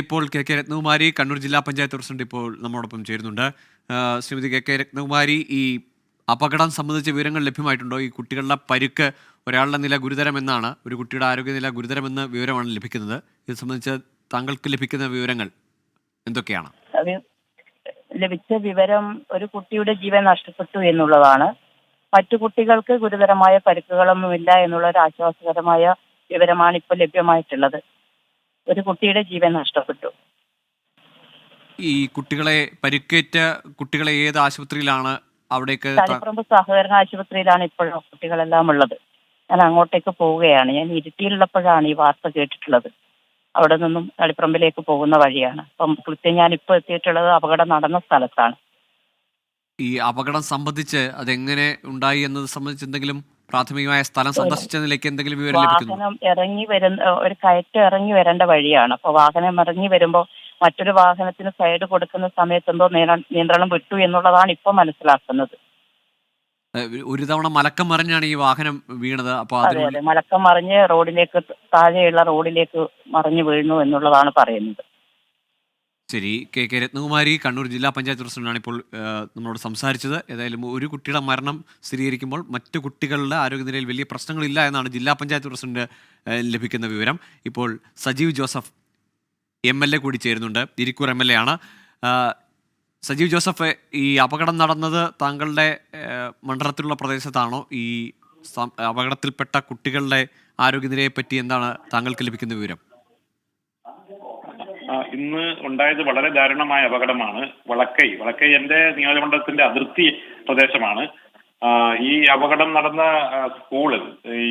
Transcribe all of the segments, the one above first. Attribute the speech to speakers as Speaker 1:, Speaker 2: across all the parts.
Speaker 1: ഇപ്പോൾ കെ രത്നകുമാരി കണ്ണൂർ ജില്ലാ പഞ്ചായത്ത് പ്രസിഡന്റ് ഇപ്പോൾ നമ്മോടൊപ്പം ചേരുന്നുണ്ട്. ശ്രീമതി കെ രത്നകുമാരി, ഈ അപകടം സംബന്ധിച്ച വിവരങ്ങൾ ലഭ്യമായിട്ടുണ്ടോ? ഈ കുട്ടികളുടെ പരിക്ക്, ഒരാളുടെ നില ഗുരുതരമെന്നാണ്, ഒരു കുട്ടിയുടെ ആരോഗ്യനില ഗുരുതരമെന്ന വിവരമാണ് ലഭിക്കുന്നത്. ഇത് സംബന്ധിച്ച് താങ്കൾക്ക് ലഭിക്കുന്ന വിവരങ്ങൾ എന്തൊക്കെയാണ്?
Speaker 2: ലഭിച്ച വിവരം ഒരു കുട്ടിയുടെ ജീവൻ നഷ്ടപ്പെട്ടു എന്നുള്ളതാണ്. മറ്റു കുട്ടികൾക്ക് ഗുരുതരമായ പരിക്കുകളൊന്നുമില്ല എന്നുള്ള ഒരു ആശ്വാസകരമായ വിവരമാണ് ഇപ്പോൾ ലഭ്യമായിട്ടുള്ളത്. ഒരു കുട്ടിയുടെ ജീവൻ നഷ്ടപ്പെട്ടു.
Speaker 1: ഈ പരിക്കേറ്റ കുട്ടികളെ ഏത് ആശുപത്രിയിലാണ്? അവിടേക്ക്
Speaker 2: തളിപ്പറമ്പ് സഹകരണ ആശുപത്രിയിലാണ് ഇപ്പോഴും കുട്ടികളെല്ലാം ഉള്ളത്. ഞാൻ അങ്ങോട്ടേക്ക് പോവുകയാണ്. ഞാൻ ഇരിട്ടിയിലുള്ളപ്പോഴാണ് ഈ വാർത്ത കേട്ടിട്ടുള്ളത്. അവിടെ നിന്നും തളിപ്പറമ്പിലേക്ക് പോകുന്ന വഴിയാണ്. അപ്പം കൃത്യം ഞാൻ ഇപ്പോൾ എത്തിയിട്ടുള്ളത് അപകടം നടന്ന സ്ഥലത്താണ്.
Speaker 1: ഈ അപകടം സംബന്ധിച്ച് അതെങ്ങനെ ഉണ്ടായി എന്നത് സംബന്ധിച്ച് എന്തെങ്കിലും പ്രാഥമികമായ സ്ഥലം സന്ദർശിച്ച നിലയ്ക്ക് എന്തെങ്കിലും വിവരം ലഭിക്കുന്നു?
Speaker 2: വാഹനം ഇറങ്ങി വരുന്ന ഒരു കയറ്റം ഇറങ്ങി വരേണ്ട വഴിയാണ്. അപ്പോൾ വാഹനം ഇറങ്ങി വരുമ്പോൾ മറ്റൊരു വാഹനത്തിന് സൈഡ് കൊടുക്കുന്ന സമയത്ത് എന്തോ നിയന്ത്രണം വിട്ടു എന്നുള്ളതാണ് ഇപ്പോൾ മനസ്സിലാക്കുന്നത്.
Speaker 1: ഒരു തവണ മലക്കം മറിഞ്ഞാണ് ഈ വാഹനം വീണത്. അപ്പോൾ
Speaker 2: അതെ, മലക്കം മറിഞ്ഞ് റോഡിലേക്ക്, താഴെയുള്ള റോഡിലേക്ക് മറിഞ്ഞു വീഴുന്നു എന്നുള്ളതാണ് പറയുന്നത്.
Speaker 1: ശരി. കെ രത്നകുമാരി, കണ്ണൂർ ജില്ലാ പഞ്ചായത്ത് പ്രസിഡന്റാണ് ഇപ്പോൾ നമ്മളോട് സംസാരിച്ചത്. ഏതായാലും ഒരു കുട്ടിയുടെ മരണം സ്ഥിരീകരിക്കുമ്പോൾ മറ്റു കുട്ടികളുടെ ആരോഗ്യനിലയിൽ വലിയ പ്രശ്നങ്ങളില്ല എന്നാണ് ജില്ലാ പഞ്ചായത്ത് പ്രസിഡന്റ് ലഭിക്കുന്ന വിവരം. ഇപ്പോൾ സജീവ് ജോസഫ് MLA കൂടി ചേരുന്നുണ്ട്. ഇരിക്കൂർ MLA ആണ്. സജീവ് ജോസഫ്, ഈ അപകടം നടന്നത് താങ്കളുടെ മണ്ഡലത്തിലുള്ള പ്രദേശത്താണോ? ഈ അപകടത്തിൽപ്പെട്ട കുട്ടികളുടെ ആരോഗ്യനിലയെ പറ്റി എന്താണ് താങ്കൾക്ക് ലഭിക്കുന്ന വിവരം?
Speaker 3: ഇന്ന് ഉണ്ടായത് വളരെ ദാരുണമായ അപകടമാണ്. വളക്കൈ എന്റെ നിയോജകമണ്ഡലത്തിന്റെ അതിർത്തി പ്രദേശമാണ്. ഈ അപകടം നടന്ന സ്കൂള് ഈ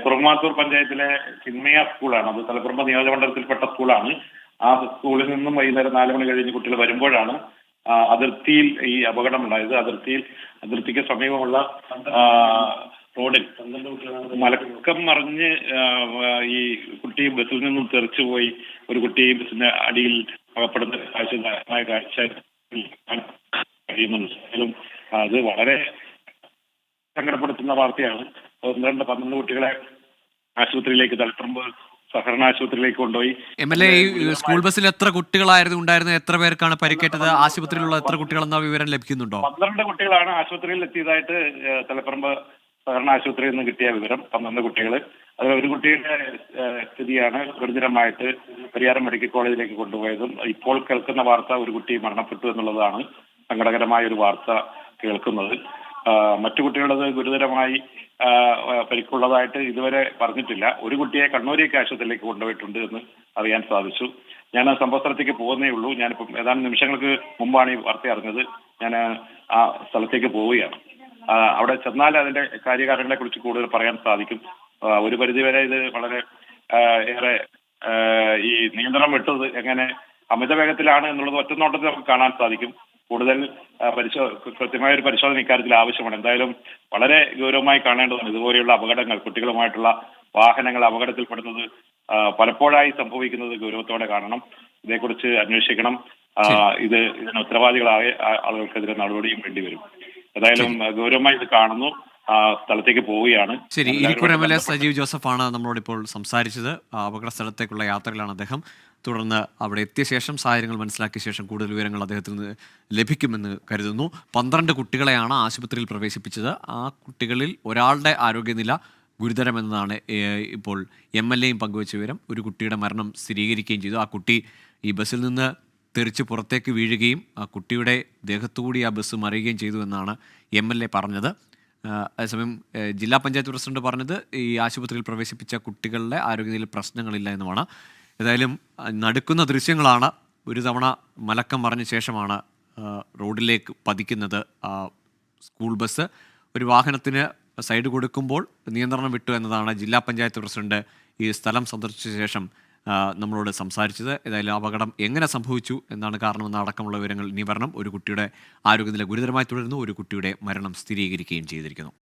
Speaker 3: കുറുമാത്തൂർ പഞ്ചായത്തിലെ ചിന്മയ സ്കൂളാണ്. അത് തലപ്പുറം നിയോജകമണ്ഡലത്തിൽപ്പെട്ട സ്കൂളാണ്. ആ സ്കൂളിൽ നിന്നും വൈകുന്നേരം 4 മണി കഴിഞ്ഞ് കുട്ടികൾ വരുമ്പോഴാണ് അതിർത്തിയിൽ ഈ അപകടം ഉണ്ടായത്. അതിർത്തിക്ക് സമീപമുള്ള റോഡിൽ മലക്കം മറിഞ്ഞ് ഈ കുട്ടി ബസ്സിൽ നിന്നും തെറിച്ചുപോയി. ഒരു കുട്ടി ബസ്സിന്റെ അടിയിൽ അകപ്പെടുന്ന കാഴ്ച കഴിയുന്നുണ്ട്. അത് വളരെ സങ്കടപ്പെടുത്തുന്ന വാർത്തയാണ്. 12 കുട്ടികളെ ആശുപത്രിയിലേക്ക്, തളിപ്പറമ്പ് സഹകരണ ആശുപത്രിയിലേക്ക് കൊണ്ടുപോയി.
Speaker 1: MLA, സ്കൂൾ ബസ്സിൽ എത്ര കുട്ടികളായിരുന്നു ഉണ്ടായിരുന്നത്? എത്ര പേർക്കാണ് പരിക്കേറ്റത്? ആശുപത്രിയിലുള്ള എത്ര കുട്ടികളെന്ന വിവരം ലഭിക്കുന്നുണ്ടോ?
Speaker 3: 12 കുട്ടികളാണ് ആശുപത്രിയിൽ എത്തിയതായിട്ട് തളിപ്പറമ്പ് സഹകരണ ആശുപത്രിയിൽ നിന്ന് കിട്ടിയ വിവരം. 12 കുട്ടികൾ. അതിൽ ഒരു കുട്ടിയുടെ സ്ഥിതിയാണ് ഗുരുതരമായിട്ട് പരിയാരം മെഡിക്കൽ കോളേജിലേക്ക് കൊണ്ടുപോയതും. ഇപ്പോൾ കേൾക്കുന്ന വാർത്ത ഒരു കുട്ടി മരണപ്പെട്ടു എന്നുള്ളതാണ് സങ്കടകരമായ ഒരു വാർത്ത കേൾക്കുന്നത്. മറ്റു കുട്ടികളത് ഗുരുതരമായി പരിക്കുള്ളതായിട്ട് ഇതുവരെ പറഞ്ഞിട്ടില്ല. ഒരു കുട്ടിയെ കണ്ണൂരേക്ക് ആശുപത്രിയിലേക്ക് കൊണ്ടുപോയിട്ടുണ്ട് എന്ന് അറിയാൻ സാധിച്ചു. ഞാൻ സംഭവ സ്ഥലത്തേക്ക് പോകുന്നേ ഉള്ളൂ. ഞാനിപ്പം ഏതാനും നിമിഷങ്ങൾക്ക് മുമ്പാണ് ഈ വാർത്ത അറിഞ്ഞത്. ഞാൻ ആ സ്ഥലത്തേക്ക് പോവുകയാണ്. അവിടെ ചെന്നാൽ അതിന്റെ കാര്യകാരണങ്ങളെ കുറിച്ച് കൂടുതൽ പറയാൻ സാധിക്കും. ഒരു പരിധിവരെ ഇത് വളരെ ഏറെ ഈ നിയന്ത്രണം വിട്ടത് എങ്ങനെ അമിത വേഗത്തിലാണ് എന്നുള്ളത് ഒറ്റ നോട്ടത്തിൽ നമുക്ക് കാണാൻ സാധിക്കും. കൂടുതൽ കൃത്യമായ ഒരു പരിശോധന ഇക്കാര്യത്തിൽ ആവശ്യമാണ്. എന്തായാലും വളരെ ഗൗരവമായി കാണേണ്ടതാണ് ഇതുപോലെയുള്ള അപകടങ്ങൾ. കുട്ടികളുമായിട്ടുള്ള വാഹനങ്ങൾ അപകടത്തിൽപ്പെടുന്നത് പലപ്പോഴായി സംഭവിക്കുന്നത് ഗൗരവത്തോടെ കാണണം. ഇതേക്കുറിച്ച് അന്വേഷിക്കണം. ഇതിന് ഉത്തരവാദികളായ ആളുകൾക്കെതിരെ നടപടിയും വേണ്ടിവരും. ഏതായാലും ഗൗരവമായി ഇത് കാണുന്നു. സ്ഥലത്തേക്ക് പോവുകയാണ്.
Speaker 1: ശരി. ഇരിക്കൂർ MLA സജീവ് ജോസഫാണ് നമ്മളോട് ഇപ്പോൾ സംസാരിച്ചത്. അപകട സ്ഥലത്തേക്കുള്ള യാത്രയിലാണ് അദ്ദേഹം. തുടർന്ന് അവിടെ എത്തിയ ശേഷം സാഹചര്യങ്ങൾ മനസ്സിലാക്കിയ ശേഷം കൂടുതൽ വിവരങ്ങൾ അദ്ദേഹത്തിൽ നിന്ന് ലഭിക്കുമെന്ന് കരുതുന്നു. 12 കുട്ടികളെയാണ് ആശുപത്രിയിൽ പ്രവേശിപ്പിച്ചത്. ആ കുട്ടികളിൽ ഒരാളുടെ ആരോഗ്യനില ഗുരുതരമെന്നതാണ് ഇപ്പോൾ MLAയും പങ്കുവച്ച വിവരം. ഒരു കുട്ടിയുടെ മരണം സ്ഥിരീകരിക്കുകയും ചെയ്തു. ആ കുട്ടി ഈ ബസ്സിൽ നിന്ന് തെറിച്ച് പുറത്തേക്ക് വീഴുകയും ആ കുട്ടിയുടെ ദേഹത്തുകൂടി ആ ബസ് മറിയുകയും ചെയ്തു എന്നാണ് MLA പറഞ്ഞത്. അതേസമയം ജില്ലാ പഞ്ചായത്ത് പ്രസിഡന്റ് പറഞ്ഞത് ഈ ആശുപത്രിയിൽ പ്രവേശിപ്പിച്ച കുട്ടികളുടെ ആരോഗ്യനിലയിൽ പ്രശ്നങ്ങളില്ല എന്നുമാണ്. ഏതായാലും നടുക്കുന്ന ദൃശ്യങ്ങളാണ്. ഒരു തവണ മലക്കം മറിഞ്ഞ ശേഷമാണ് റോഡിലേക്ക് പതിക്കുന്നത് സ്കൂൾ ബസ്. ഒരു വാഹനത്തിന് സൈഡ് കൊടുക്കുമ്പോൾ നിയന്ത്രണം വിട്ടു എന്നതാണ് ജില്ലാ പഞ്ചായത്ത് പ്രസിഡന്റ് ഈ സ്ഥലം സന്ദർശിച്ച ശേഷം നമ്മളോട് സംസാരിച്ചത്. ഏതായാലും അപകടം എങ്ങനെ സംഭവിച്ചു, എന്താണ് കാരണമെന്ന അടക്കമുള്ള വിവരങ്ങൾ ഇനി വരണം. ഒരു കുട്ടിയുടെ ആരോഗ്യനില ഗുരുതരമായി തുടരുന്നു. ഒരു കുട്ടിയുടെ മരണം സ്ഥിരീകരിക്കുകയും ചെയ്തിരിക്കുന്നു.